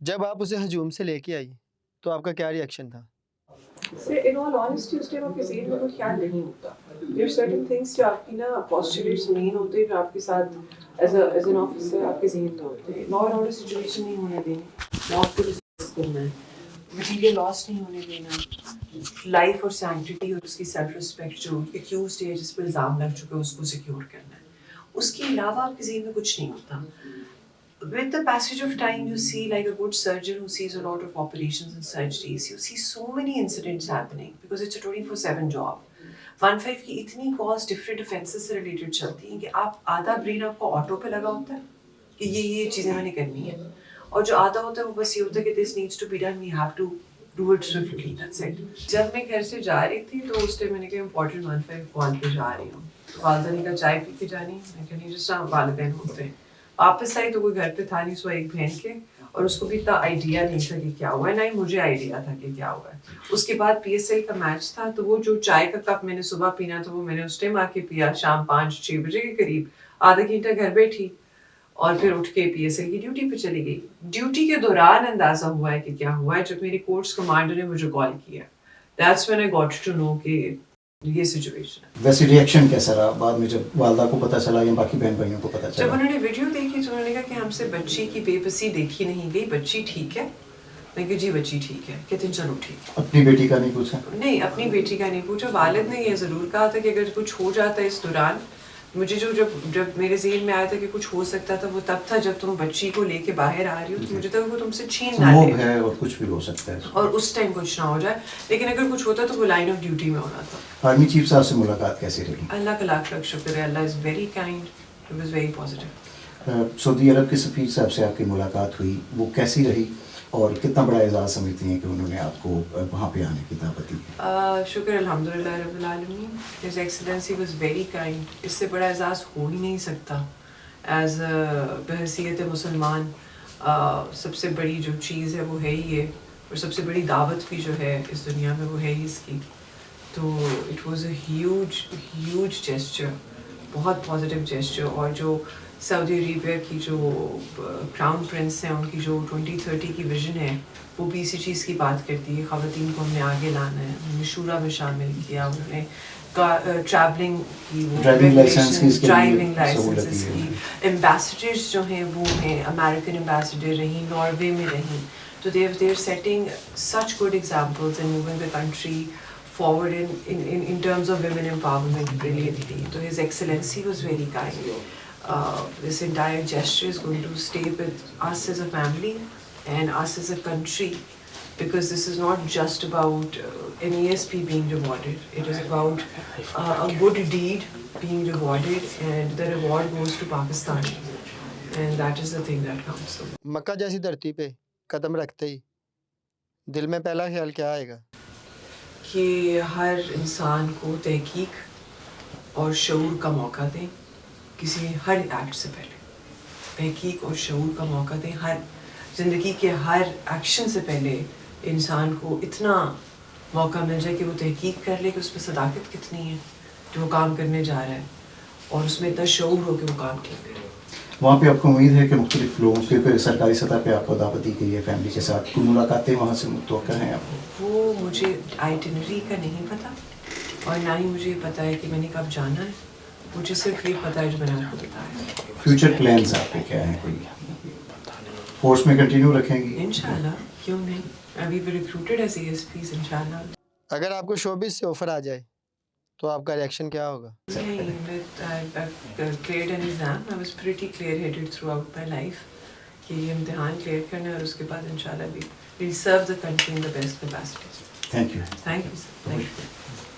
جب آپ اسے ہجوم سے لے کے آئی تو آپ کا کیا ریئیکشن تھا؟ In all honesty, اس ٹائم آپ کے ذہن میں کوئی خیال نہیں ہوتا. There are certain things جو آپ کی نا postulates نہیں ہوتے جو آپ کے ساتھ as an officer آپ کے ذہن میں ہوتے ہیں. law and order situation نہیں ہونے دینی, موت کو ڈسکس کرنا ہے, مٹیریل لاس نہیں ہونے دینا, لائف اور سینکٹیٹی اور اس کی سیلف رسپیکٹ جو ایکیوزڈ ہے جس پہ الزام لگ چکا ہے اس کو سیکیور کرنا ہے. اس کے علاوہ آپ کے ذہن میں کچھ نہیں ہوتا. With the passage of time, you see, like a good surgeon who sees a lot of operations and surgeries, you see so many incidents happening because it's a 24/7 job. 1-5 کی اتنی calls different offences سے related چلتی ہیں کہ آپ آدھا brain آپ کو آٹو پہ لگا ہوتا ہے کہ یہ چیزیں میں نے کرنی ہے, اور جو آدھا ہوتا ہے وہ بس یہ ہوتا ہے کہ this needs to be done, we have to do it swiftly, that's it. جب میں گھر سے جا رہی تھی تو اس ٹائم میں نے کہا امپورٹنٹ 1-5 کال پہ جا رہی ہوں. والدہ نے کہا چائے پی کے جانی, میں کہا نہیں, جس طرح والدین ہوتے ہیں. واپس آئی تو کوئی گھر پہ تھا نہیں سوا ایک بہن کے, اور اس کو بھی اتنا آئیڈیا نہیں تھا کہ کیا ہوا ہے, نہ ہی مجھے آئیڈیا تھا کہ کیا ہوا ہے. اس کے بعد پی ایس ایل کا میچ تھا تو وہ جو چائے کا کپ میں نے صبح پینا تھا وہ میں نے اس ٹائم آ کے پیا شام 5-6 بجے کے قریب, آدھا گھنٹہ گھر بیٹھی اور پھر اٹھ کے پی ایس ایل کی ڈیوٹی پہ چلی گئی. ڈیوٹی کے دوران اندازہ ہوا ہے کہ کیا ہوا ہے جب میری کورس کمانڈر نے مجھے کال کیا. That's when I got to know کہ یہ سچویشن ہے. ویسے ریئیکشن کیسا رہا بعد میں جب والدہ کو پتہ چلا یا باقی بہن بھائیوں کو پتہ چلا؟ جب انہوں نے ویڈیو دیکھی تو انہوں نے کہا کہ ہم سے بچی کی بے بسی دیکھی نہیں گئی, بچی ٹھیک ہے. میں کہ جی بچی ٹھیک ہے. کہتے ہیں چلو ٹھیک ہے. اپنی بیٹی کا نہیں پوچھا؟ نہیں, اپنی بیٹی کا نہیں پوچھا. والد نے یہ ضرور کہا تھا کہ اگر کچھ ہو جاتا ہے اس دوران, مجھے جب میرے ذہن میں آیا تھا کہ کچھ ہو سکتا تھا وہ تب تھا جب تم بچی کو لے کے باہر آ رہی ہو, تو مجھے تھا وہ تم سے چھین نہ لے ہے اور کچھ بھی ہو سکتا ہے اور اس ٹائم کچھ نہ ہو جائے. لیکن اگر کچھ ہوتا تو وہ لائن آف ڈیوٹی میں ہونا تھا. آرمی چیف صاحب سے ملاقات کیسی رہی؟ اللہ کا لاکھ لاکھ شکر ہے, Allah is very kind, it was very positive. Saudi Arab کے سفیر صاحب سے آپ کی ملاقات ہوئی, وہ کیسی رہی اور کتنا بڑا اعزاز سمجھتی ہیں کہ انہوں نے آپ کو وہاں پہ آنے کی دعوت دی؟ شکر الحمدللہ رب العالمین. His excellency was very kind. اس سے بڑا اعزاز ہو ہی نہیں سکتا. ایز بحیثیت مسلمان سب سے بڑی جو چیز ہے وہ ہے ہی یہ, اور سب سے بڑی دعوت بھی جو ہے اس دنیا میں وہ ہے ہی اس کی. تو it was a huge gesture, بہت پازیٹیو جیسچر. اور جو سعودی عربیہ کی جو کراؤن پرنس ہیں ان کی جو 2030 کی ویژن ہے وہ بھی اسی چیز کی بات کرتی ہے. خواتین کو ہم نے آگے لانا ہے, انہوں نے شورا میں شامل کیا, انہوں نے ٹریولنگ کی, ڈرائیونگ لائسنسز کی. ایمبیسڈرز جو ہیں وہ ہیں امریکن ایمبیسڈر رہیں, ناروے میں رہیں. تو they are setting such good examples and moving the country forward in terms of women empowerment brilliantly. So His Excellency was very kind. This entire gesture is going to stay with us as a family and us as a country, because this is not just about NESP being rewarded. It is about a good deed being rewarded, and the reward goes to Pakistan, and that is the thing that counts. مکہ جیسی دھرتی پہ قدم رکھتے ہی دل میں پہلا خیال کیا آئے گا؟ کہ ہر انسان کو تحقیق اور شعور کا موقع دیں. کسی ہر ایکٹ سے پہلے تحقیق اور شعور کا موقع دیں. ہر زندگی کے ہر ایکشن سے پہلے انسان کو اتنا موقع مل جائے کہ وہ تحقیق کر لے کہ اس پہ صداقت کتنی ہے جو وہ کام کرنے جا رہا ہے, اور اس میں اتنا شعور ہو کہ وہ کام کیا کرے. وہاں پہ آپ کو امید ہے کہ مختلف لوگوں کے سرکاری سطح پہ آپ کو دعوت دی گئی ہے فیملی کے ساتھ, کوئی ملاقاتیں وہاں سے متوقع ہیں آپ کو؟ وہ مجھے آئٹنری کا نہیں پتہ, اور نہ ہی مجھے پتہ ہے کہ میں نے کب جانا ہے. مجھے صرف یہ پتہ ہے جو میں نے آپ کو بتایا. فیوچر پلانز آپ کے کیا ہیں؟ کوئی فورس میں کنٹینیو رکھیں گی؟ انشاءاللہ, کیوں نہیں. ابھی بھی ریکروٹڈ ایز ASPs انشاءاللہ. اگر آپ کو شوبز سے آفر آ جائے تو آپ کا ریئیکشن کیا ہوگا؟ نہیں, I cleared an exam. I was pretty clear-headed throughout my life کہ یہ امتحان کلیئر کرنا ہے, اور اس کے بعد انشاءاللہ we'll serve the country in the best capacity. Thank you. Thank you, sir. Thank you.